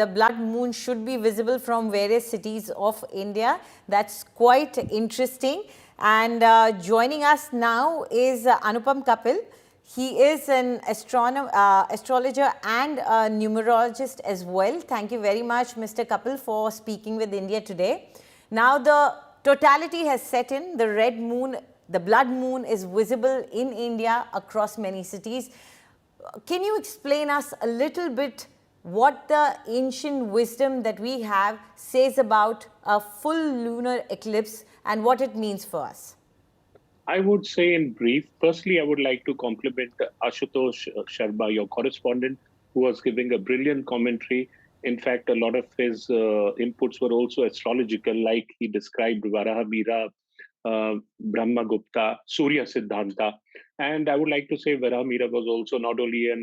the blood moon should be visible from various cities of India. That's quite interesting. And joining us now is Anupam Kapil. He is an astrologer and a numerologist as well. Thank you very much, Mr. Kapil, for speaking with India today. Now the totality has set in. The red moon, the blood moon is visible in India across many cities. Can you explain us a little bit what the ancient wisdom that we have says about a full lunar eclipse and what it means for us? I would say in brief, firstly, I would like to compliment Ashutosh Sharma, your correspondent, who was giving a brilliant commentary. In fact, a lot of his inputs were also astrological, like he described Varaha Mira, Brahma Gupta, Surya Siddhanta. And I would like to say Varaha Mira was also not only a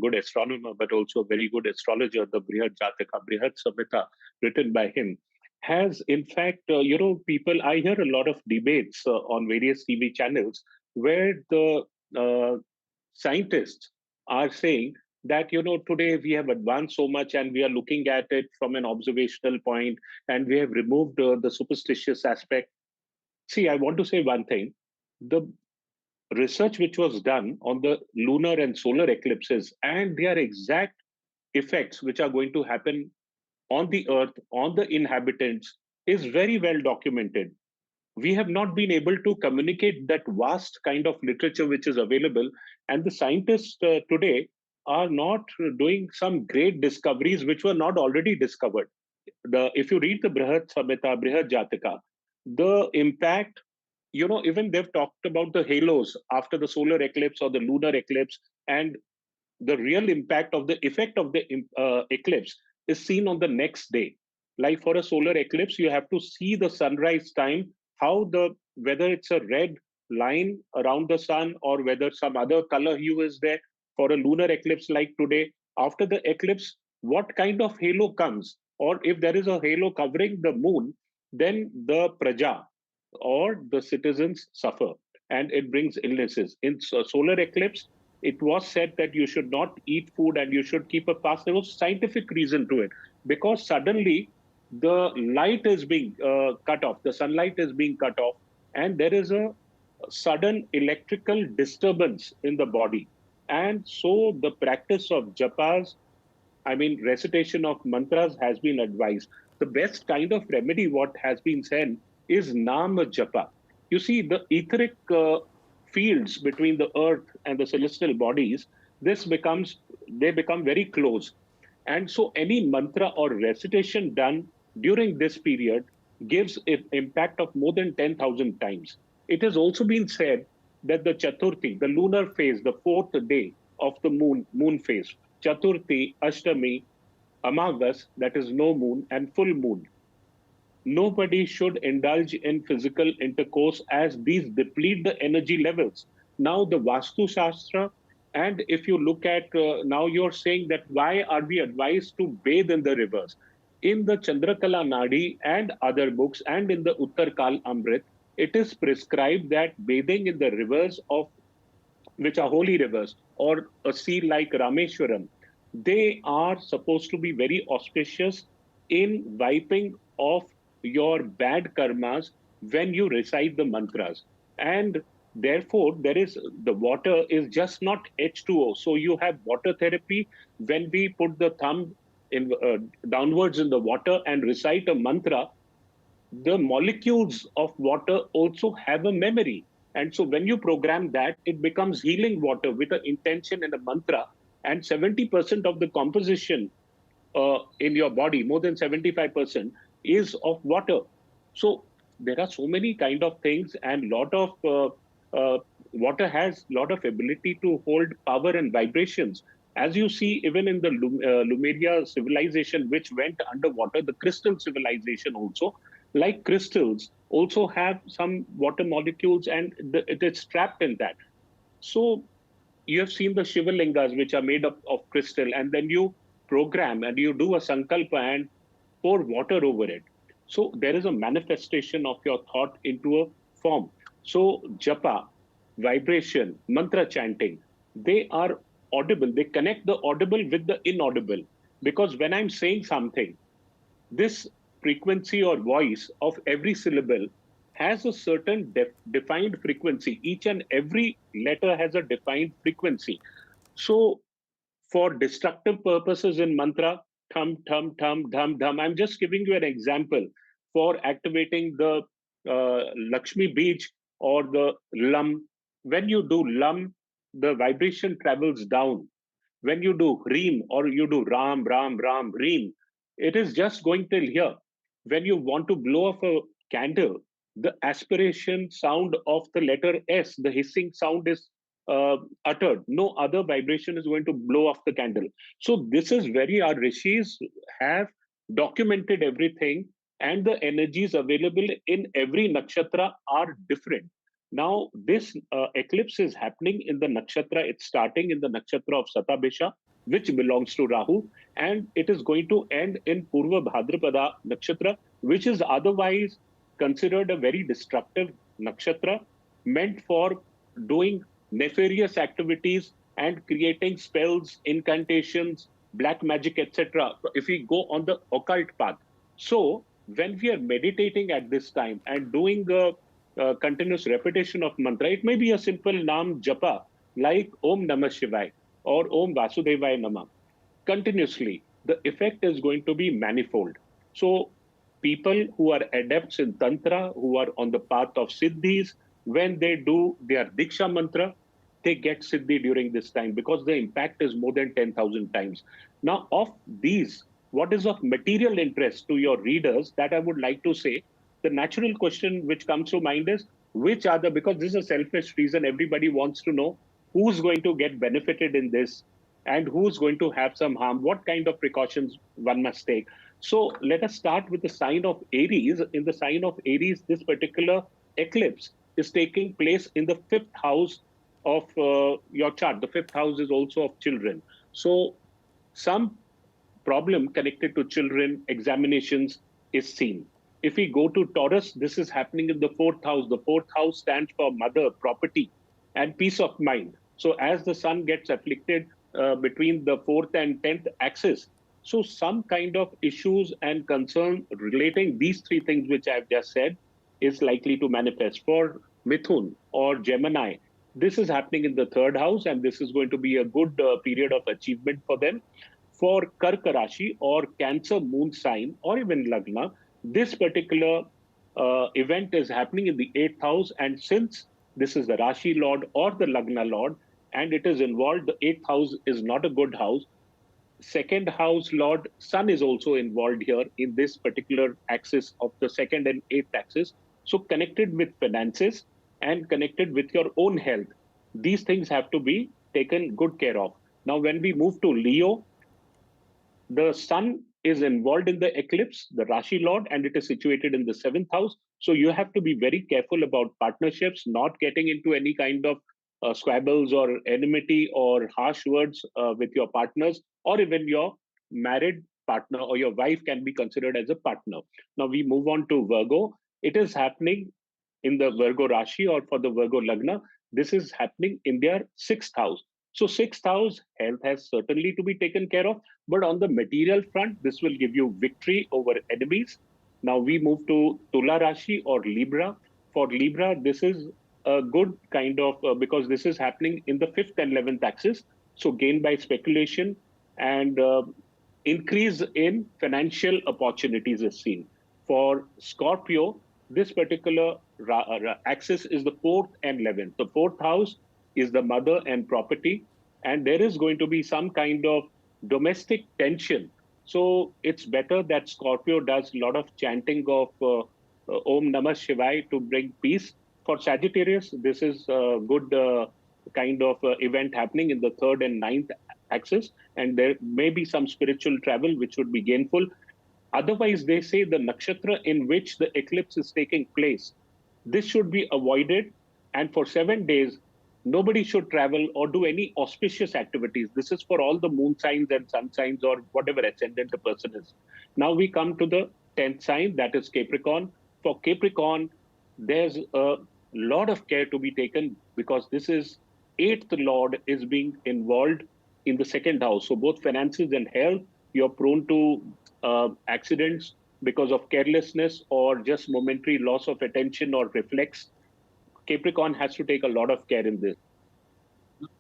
good astronomer, but also a very good astrologer. The Brihad Jataka, Brihad Samhita, written by him, has in fact, people, I hear a lot of debates on various TV channels where the scientists are saying that, today we have advanced so much and we are looking at it from an observational point and we have removed the superstitious aspect. See, I want to say one thing. The research which was done on the lunar and solar eclipses and their exact effects which are going to happen on the earth, on the inhabitants, is very well documented. We have not been able to communicate that vast kind of literature which is available. And the scientists today are not doing some great discoveries which were not already discovered. If you read the Brihad Samhita, Brihad Jataka, the impact, even they've talked about the halos after the solar eclipse or the lunar eclipse, and the real impact of the effect of the eclipse is seen on the next day. Like for a solar eclipse, you have to see the sunrise time, how whether it's a red line around the sun or whether some other color hue is there. For a lunar eclipse like today, after the eclipse, what kind of halo comes? Or if there is a halo covering the moon, then the praja or the citizens suffer and it brings illnesses. In solar eclipse, it was said that you should not eat food and you should keep a fast. There was scientific reason to it because suddenly the light is being cut off, the sunlight is being cut off, and there is a sudden electrical disturbance in the body. And so the practice of japas, I mean, recitation of mantras has been advised. The best kind of remedy, what has been said, is Nama Japa. You see, the etheric fields between the earth and the celestial bodies, they become very close. And so any mantra or recitation done during this period gives an impact of more than 10,000 times. It has also been said that the Chaturthi, the lunar phase, the fourth day of the moon phase, Chaturthi, Ashtami, Amavas, that is no moon, and full moon. Nobody should indulge in physical intercourse as these deplete the energy levels. Now, the Vastu Shastra, and if you look at now, you're saying that why are we advised to bathe in the rivers? In the Chandrakala Nadi and other books, and in the Uttarkal Amrit, it is prescribed that bathing in the rivers of which are holy rivers, or a sea like Rameshwaram, they are supposed to be very auspicious in wiping off your bad karmas when you recite the mantras. And therefore, the water is just not H2O. So you have water therapy when we put the thumb downwards in the water and recite a mantra. The molecules of water also have a memory. And so when you program that, it becomes healing water with an intention and a mantra. And 70% of the composition in your body, more than 75%, is of water. So there are so many kind of things, and lot of water has lot of ability to hold power and vibrations. As you see, even in the Lumeria civilization, which went underwater, the crystal civilization also, like crystals, also have some water molecules, and it is trapped in that. So you have seen the Shiva lingas, which are made up of crystal, and then you program and you do a sankalpa and pour water over it. So there is a manifestation of your thought into a form. So japa, vibration, mantra chanting, they are audible. They connect the audible with the inaudible. Because when I'm saying something, this frequency or voice of every syllable has a certain defined frequency. Each and every letter has a defined frequency. So, for destructive purposes in mantra, thum, thum, thum, dhum, dhum, I'm just giving you an example. For activating the Lakshmi Beej or the Lam, when you do Lam, the vibration travels down. When you do Reem or you do Ram, Ram, Ram, Reem, it is just going till here. When you want to blow off a candle, the aspiration sound of the letter S, the hissing sound is uttered. No other vibration is going to blow off the candle. So this is very, our rishis have documented everything, and the energies available in every nakshatra are different. Now, this eclipse is happening in the nakshatra. It's starting in the nakshatra of Satabisha, which belongs to Rahu, and it is going to end in Purva Bhadrapada nakshatra, which is otherwise considered a very destructive nakshatra, meant for doing nefarious activities and creating spells, incantations, black magic, etc. If we go on the occult path. So, when we are meditating at this time and doing a continuous repetition of mantra, it may be a simple Nam Japa like Om Namah Shivaya or Om Vasudevaya Namah. Continuously, the effect is going to be manifold. So, people who are adepts in Tantra, who are on the path of Siddhis, when they do their Diksha mantra, they get Siddhi during this time because the impact is more than 10,000 times. Now, of these, what is of material interest to your readers that I would like to say, the natural question which comes to mind is which are the, because this is a selfish reason, everybody wants to know who's going to get benefited in this and who's going to have some harm, what kind of precautions one must take. So let us start with the sign of Aries. In the sign of Aries, this particular eclipse is taking place in the fifth house of your chart. The fifth house is also of children. So some problem connected to children, examinations is seen. If we go to Taurus, this is happening in the fourth house. The fourth house stands for mother, property, and peace of mind. So as the sun gets afflicted between the fourth and 10th axis, so some kind of issues and concern relating these three things which I've just said is likely to manifest. For Mithun or Gemini, this is happening in the third house, and this is going to be a good period of achievement for them. For Karka Rashi or Cancer moon sign or even Lagna, this particular event is happening in the eighth house. And since this is the Rashi Lord or the Lagna Lord and it is involved, the eighth house is not a good house. Second house Lord Sun is also involved here in this particular axis of the second and eighth axis. So, connected with finances and connected with your own health, these things have to be taken good care of. Now, when we move to Leo, the sun is involved in the eclipse, the Rashi Lord, and it is situated in the seventh house. So you have to be very careful about partnerships, not getting into any kind of squabbles or enmity or harsh words with your partners, or even your married partner or your wife can be considered as a partner. Now we move on to Virgo. It is happening in the Virgo Rashi or for the Virgo Lagna. This is happening in their sixth house. So, sixth house health has certainly to be taken care of. But on the material front, this will give you victory over enemies. Now we move to Tula Rashi or Libra. For Libra, this is a good kind of, because this is happening in the fifth and 11th axis. So gain by speculation and increase in financial opportunities is seen. For Scorpio, this particular axis is the fourth and 11th. The fourth house is the mother and property, and there is going to be some kind of domestic tension. So it's better that Scorpio does a lot of chanting of Om Namah Shivaya to bring peace. For Sagittarius, this is a good kind of event happening in the third and ninth axis, and there may be some spiritual travel which would be gainful. Otherwise, they say the nakshatra in which the eclipse is taking place, this should be avoided. And for 7 days, nobody should travel or do any auspicious activities. This is for all the moon signs and sun signs or whatever ascendant a person is. Now we come to the 10th sign, that is Capricorn. For Capricorn, there's a lot of care to be taken because this is eighth lord is being involved in the second house. So both finances and health you're prone to accidents because of carelessness or just momentary loss of attention or reflex. Capricorn has to take a lot of care in this.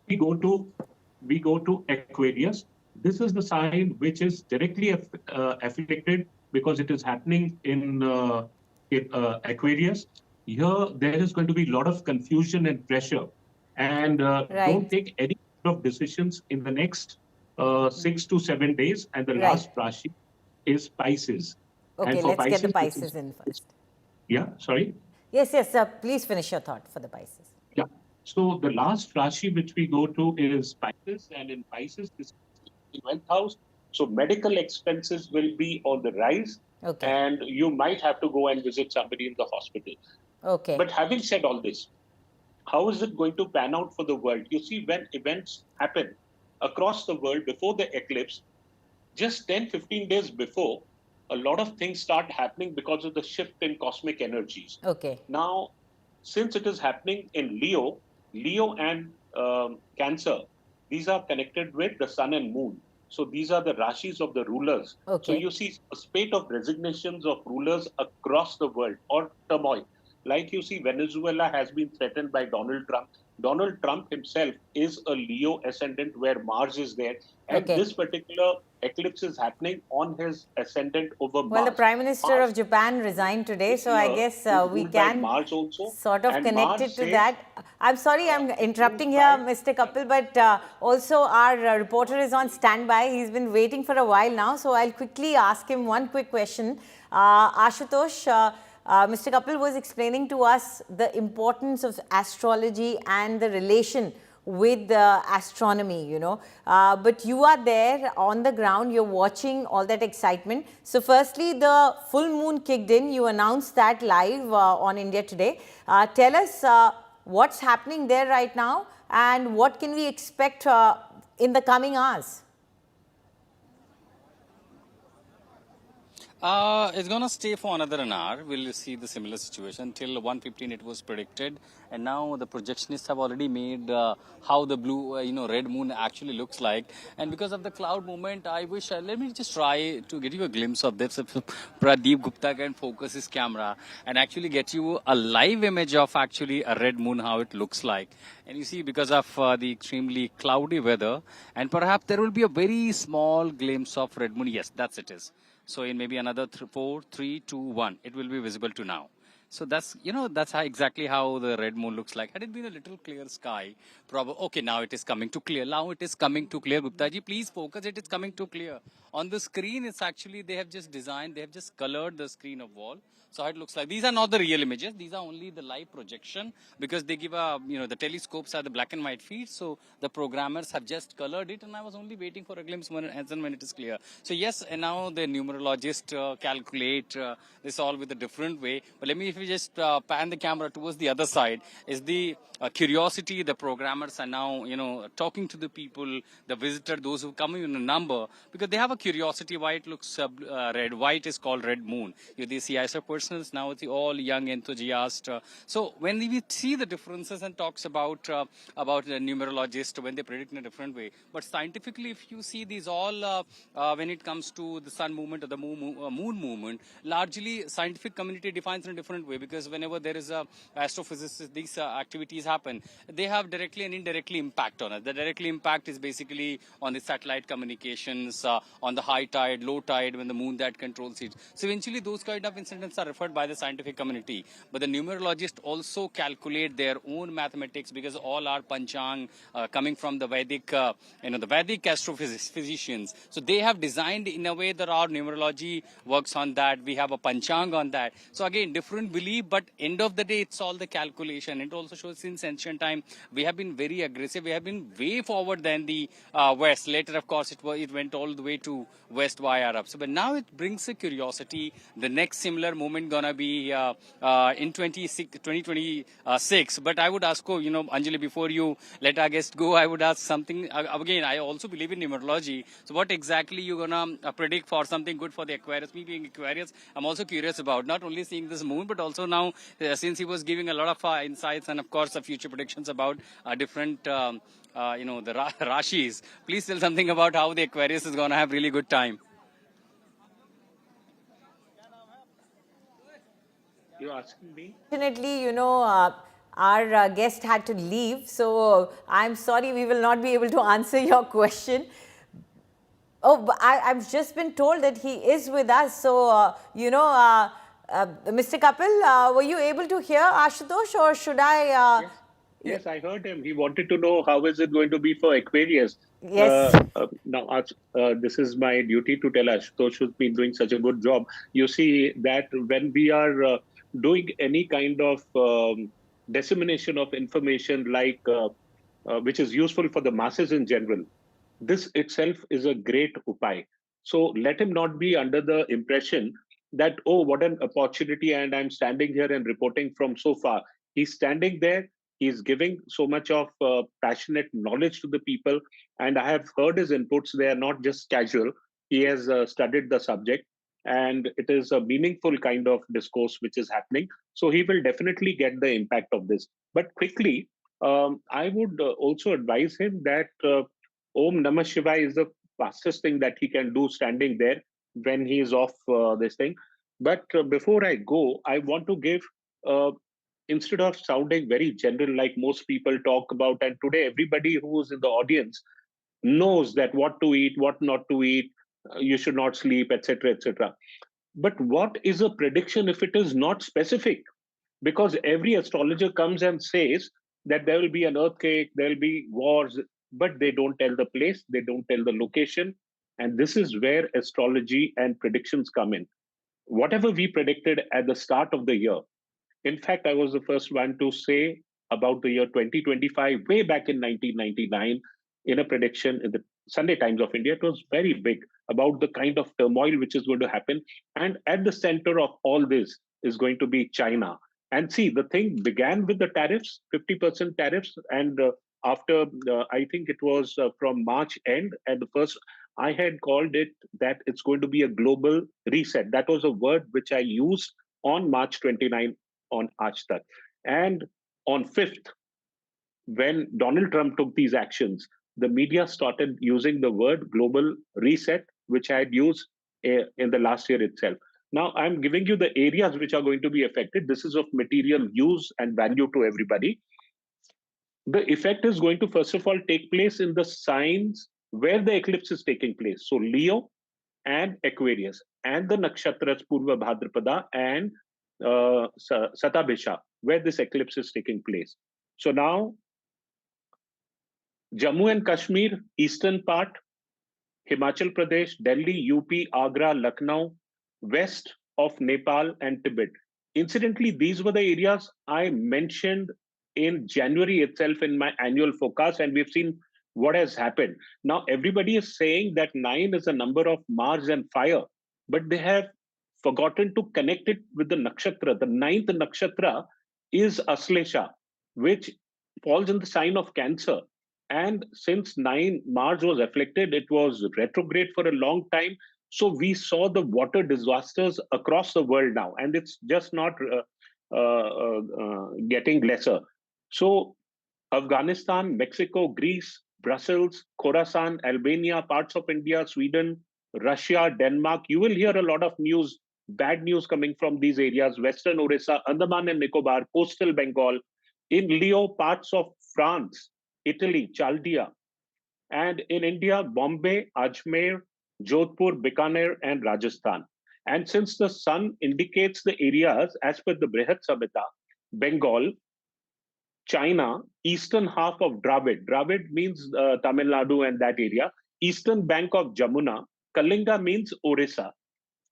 We go to Aquarius. This is the sign which is directly affected because it is happening in Aquarius. Here, there is going to be a lot of confusion and pressure, and Right. don't take any of decisions in the next 6 to 7 days. And the Right. last Rashi is Pisces. Okay, And for let's get the Pisces, Pisces in first. yeah, sorry. Yes, yes, please finish your thought for the Pisces. Yeah. So the last Rashi which we go to is Pisces, and in Pisces, this is the 12th house. So medical expenses will be on the rise, Okay. and you might have to go and visit somebody in the hospital. Okay. But having said all this, how is it going to pan out for the world? You see, when events happen across the world before the eclipse, just 10-15 days before, a lot of things start happening because of the shift in cosmic energies. Okay. Now, since it is happening in Leo and Cancer, these are connected with the sun and moon. So these are the rashis of the rulers. Okay. So you see a spate of resignations of rulers across the world, or turmoil. Like you see, Venezuela has been threatened by Donald Trump. Donald Trump himself is a Leo ascendant where Mars is there. And Okay. this particular eclipse is happening on his ascendant over Mars. Well, the Prime Minister Mars of Japan resigned today, so I guess is we ruled by can Mars also, sort of and connect Mars it to says, that. I'm sorry, I'm interrupting here, Mr. Kapil, but also our reporter is on standby. He's been waiting for a while now, so I'll quickly ask him one quick question. Ashutosh, Mr. Kapil was explaining to us the importance of astrology and the relation with astronomy, you know. But you are there on the ground, you're watching all that excitement. So firstly, the full moon kicked in. You announced that live on India Today. Tell us what's happening there right now and what can we expect in the coming hours? It's gonna stay for another an hour. We'll see the similar situation till 1:15. It was predicted, and now the projectionists have already made how the blue, red moon actually looks like. And because of the cloud movement, I wish let me just try to get you a glimpse of this. If Pradeep Gupta can focus his camera and actually get you a live image of actually a red moon, how it looks like. And you see, because of the extremely cloudy weather, and perhaps there will be a very small glimpse of red moon. Yes, that's it is. So in maybe another 4, 3, 2, 1, it will be visible to now. So that's, that's how exactly how the red moon looks like. Had it been a little clear sky, probably, okay, now it is coming to clear. Now it is coming to clear. Guptaji, please focus, it is coming to clear. On the screen, it's actually, they have just designed, they have just colored the screen of wall. So how it looks like. These are not the real images. These are only the live projection because they give a, the telescopes are the black and white feeds. So the programmers have just colored it, and I was only waiting for a glimpse when it is clear. So yes, and now the numerologist calculate this all with a different way. But let me, if we just pan the camera towards the other side, is the curiosity. The programmers are now, talking to the people, the visitor, those who come in a number, because they have a curiosity why it looks red. Why it is called red moon. They see ISO personals, now it's all young enthusiasts. So when we see the differences and talks about the numerologist when they predict in a different way, but scientifically, if you see these all when it comes to the sun movement or the moon movement, largely scientific community defines in a different way, because whenever there is a astrophysicist, these activities happen, they have directly and indirectly impact on it. The directly impact is basically on the satellite communications, on the high tide, low tide, when the moon that controls it. So eventually those kind of incidents are referred by the scientific community. But the numerologists also calculate their own mathematics, because all are panchang coming from the Vedic, the Vedic astrophysicians. So they have designed in a way that our numerology works on that. We have a panchang on that. So again, different belief, but end of the day, it's all the calculation. It also shows since ancient time, we have been very aggressive. We have been way forward than the West. Later, of course, it went all the way to West via Arab. So, but now it brings a curiosity. The next similar moment gonna be in 2026. But I would ask, Anjali, before you let our guest go, I would ask something. Again, I also believe in numerology. So what exactly you gonna predict for something good for the Aquarius? Me being Aquarius, I'm also curious about not only seeing this moon, but also now, since he was giving a lot of insights and of course the future predictions about different the Rashis. Please tell something about how the Aquarius is going to have really good time. You're asking me? Unfortunately, our guest had to leave, so I'm sorry we will not be able to answer your question. Oh, but I've just been told that he is with us. So, Mr. Kapil, were you able to hear Ashutosh, or should I? Yes. Yes, I heard him. He wanted to know how is it going to be for Aquarius. Yes. Now, this is my duty to tell Ashutosh, who's been doing such a good job. You see that when we are doing any kind of dissemination of information, like which is useful for the masses in general, this itself is a great upai. So let him not be under the impression that, oh, what an opportunity, and I'm standing here and reporting from so far. He's standing there, he's giving so much of passionate knowledge to the people, and I have heard his inputs. They are not just casual. He has studied the subject, and it is a meaningful kind of discourse which is happening. So he will definitely get the impact of this. But quickly, I would also advise him that Om Namah Shivaya is the fastest thing that he can do standing there when he is off this thing. But before I go, I want to give, instead of sounding very general like most people talk about, and today everybody who's in the audience knows that what to eat, what not to eat, you should not sleep, etc., etc. But what is a prediction if it is not specific? Because every astrologer comes and says that there will be an earthquake, there will be wars, but they don't tell the place, they don't tell the location. And this is where astrology and predictions come in. Whatever we predicted at the start of the year, in fact, I was the first one to say about the year 2025, way back in 1999, in a prediction in the Sunday Times of India. It was very big about the kind of turmoil which is going to happen. And at the center of all this is going to be China. And see, the thing began with the tariffs, 50% tariffs. And after, I think it was from March end, and the first, I had called it that it's going to be a global reset. That was a word which I used on March 29 on Aaj Tak. And on 5th, when Donald Trump took these actions, the media started using the word global reset, which I had used in the last year itself. Now, I'm giving you the areas which are going to be affected. This is of material use and value to everybody. The effect is going to, first of all, take place in the signs where the eclipse is taking place. So, Leo and Aquarius, and the nakshatras Purva Bhadrapada and Satabhisha, where this eclipse is taking place. So now, Jammu and Kashmir, eastern part, Himachal Pradesh, Delhi, UP, Agra, Lucknow, west of Nepal and Tibet. Incidentally, these were the areas I mentioned in January itself in my annual forecast, and we've seen what has happened. Now, everybody is saying that 9 is a number of Mars and fire, but they have forgotten to connect it with the nakshatra. The ninth nakshatra is Aslesha, which falls in the sign of Cancer. And since 9 Mars was afflicted, it was retrograde for a long time. So we saw the water disasters across the world now, and it's just not getting lesser. So Afghanistan, Mexico, Greece, Brussels, Khorasan, Albania, parts of India, Sweden, Russia, Denmark. You will hear a lot of news, bad news coming from these areas. Western Orissa, Andaman and Nicobar, coastal Bengal. In Leo, parts of France, Italy, Chaldea. And in India, Bombay, Ajmer, Jodhpur, Bikaner, and Rajasthan. And since the sun indicates the areas as per the Brihat Samhita, Bengal, China, eastern half of Dravid. Dravid means Tamil Nadu and that area. Eastern bank of Jamuna. Kalinga means Orissa.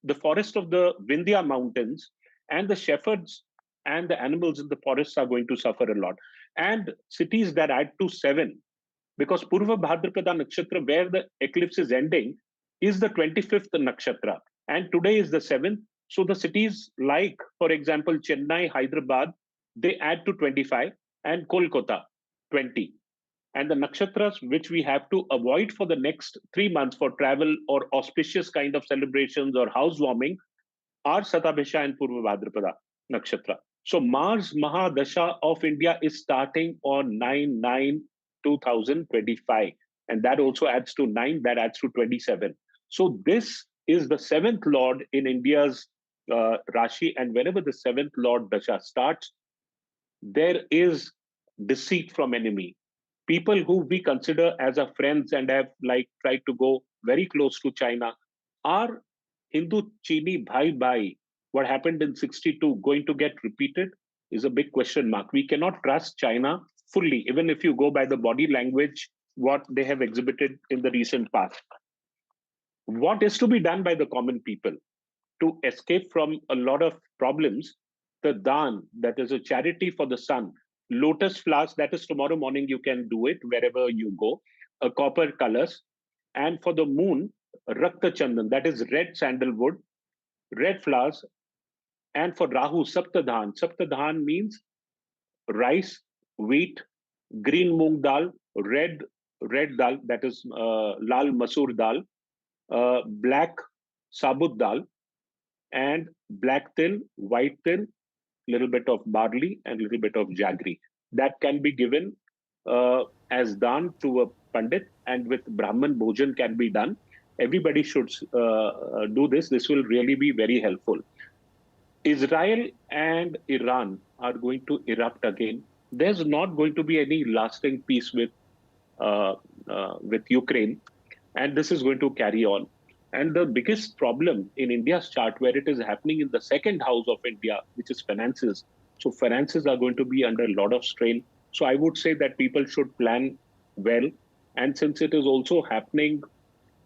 The forest of the Vindhya mountains, and the shepherds and the animals in the forests are going to suffer a lot. And cities that add to 7, because Purva Bhadrapada Nakshatra, where the eclipse is ending, is the 25th Nakshatra. And today is the 7th. So the cities like, for example, Chennai, Hyderabad, they add to 25, and Kolkata, 20. And the nakshatras which we have to avoid for the next 3 months for travel or auspicious kind of celebrations or housewarming are Satabhisha and Purva Bhadrapada nakshatra. So Mars Mahadasha of India is starting on 9/9 2025. And that also adds to 9, that adds to 27. So this is the seventh lord in India's Rashi. And whenever the seventh lord Dasha starts, there is deceit from enemy. People who we consider as our friends and have like tried to go very close to China are Hindu Chini bhai. What happened in 62 going to get repeated is a big question mark. We cannot trust China fully, even if you go by the body language, what they have exhibited in the recent past. What is to be done by the common people to escape from a lot of problems? The dan, that is a charity for the sun, lotus flowers, that is tomorrow morning you can do it wherever you go, a copper colors, and for the moon, rakta chandan, that is red sandalwood, red flowers, and for Rahu, saptadhan. Saptadhan means rice, wheat, green moong dal, red dal, that is lal masoor dal, black sabut dal, and black till, white till, little bit of barley, and little bit of jaggery. That can be given as daan to a pandit, and with Brahman bhojan can be done. Everybody should do this. This will really be very helpful. Israel and Iran are going to erupt again. There's not going to be any lasting peace with Ukraine, and this is going to carry on. And the biggest problem in India's chart, where it is happening in the second house of India, which is finances. So finances are going to be under a lot of strain. So I would say that people should plan well. And since it is also happening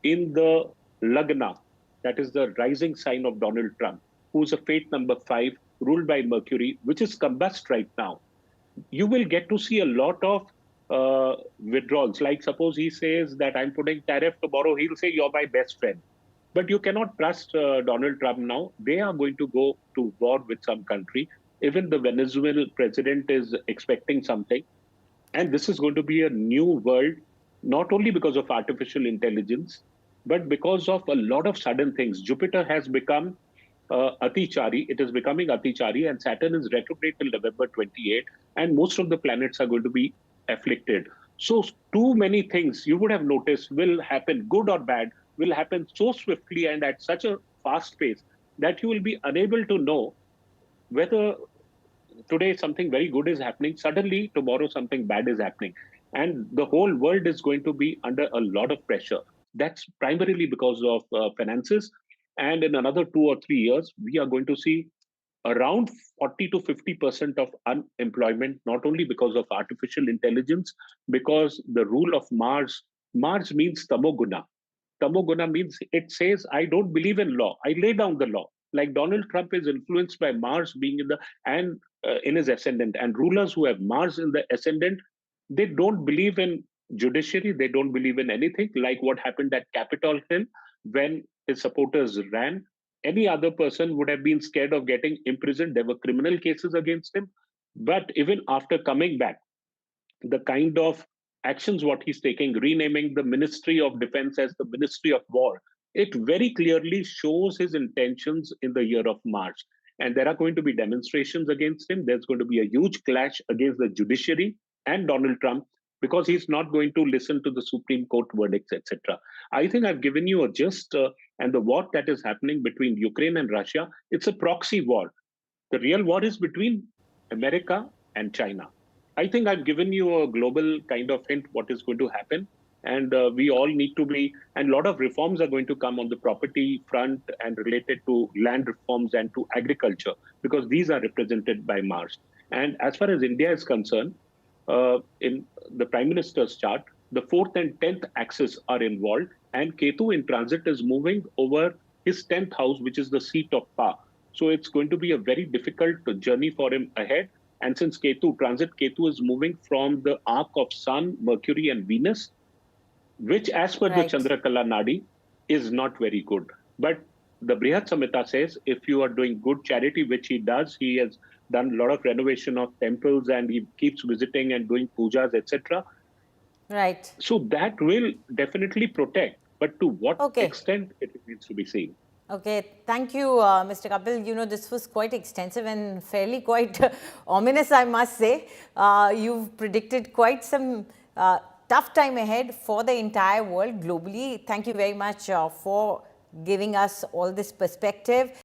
in the Lagna, that is the rising sign of Donald Trump, who's a fate number 5, ruled by Mercury, which is combust right now, you will get to see a lot of withdrawals. Like suppose he says that I'm putting tariff tomorrow, he'll say you're my best friend. But you cannot trust Donald Trump now. They are going to go to war with some country. Even the Venezuelan president is expecting something. And this is going to be a new world, not only because of artificial intelligence, but because of a lot of sudden things. Jupiter has become Atichari. It is becoming Atichari, and Saturn is retrograde till November 28, and most of the planets are going to be afflicted. So, too many things you would have noticed will happen, good or bad, will happen so swiftly and at such a fast pace that you will be unable to know whether today something very good is happening, suddenly tomorrow something bad is happening. And the whole world is going to be under a lot of pressure. That's primarily because of finances. And in another 2 or 3 years, we are going to see around 40 to 50% of unemployment, not only because of artificial intelligence, because the rule of Mars means tamoguna. Tamoguna means it says, I don't believe in law. I lay down the law. Like Donald Trump is influenced by Mars being in the and in his ascendant, and rulers who have Mars in the ascendant, they don't believe in judiciary. They don't believe in anything. Like what happened at Capitol Hill when his supporters ran. Any other person would have been scared of getting imprisoned. There were criminal cases against him. But even after coming back, the kind of actions what he's taking, renaming the Ministry of Defense as the Ministry of War, it very clearly shows his intentions in the year of March. And there are going to be demonstrations against him. There's going to be a huge clash against the judiciary and Donald Trump because he's not going to listen to the Supreme Court verdicts, etc. I think I've given you a gist, and the war that is happening between Ukraine and Russia, it's a proxy war. The real war is between America and China. I think I've given you a global kind of hint what is going to happen. And we all need to be, and a lot of reforms are going to come on the property front and related to land reforms and to agriculture, because these are represented by Mars. And as far as India is concerned, in the Prime Minister's chart, the 4th and 10th axis are involved, and Ketu in transit is moving over his 10th house, which is the seat of power. So it's going to be a very difficult journey for him ahead. And since Ketu is moving from the arc of Sun, Mercury, and Venus, which as per the Chandrakala Nadi is not very good. But the Brihat Samhita says if you are doing good charity, which he does, he has done a lot of renovation of temples and he keeps visiting and doing pujas, etc. Right. So that will definitely protect. But to what extent, it needs to be seen. Okay, thank you, Mr. Kapil. You know, this was quite extensive and fairly quite ominous, I must say. You've predicted quite some tough time ahead for the entire world globally. Thank you very much for giving us all this perspective.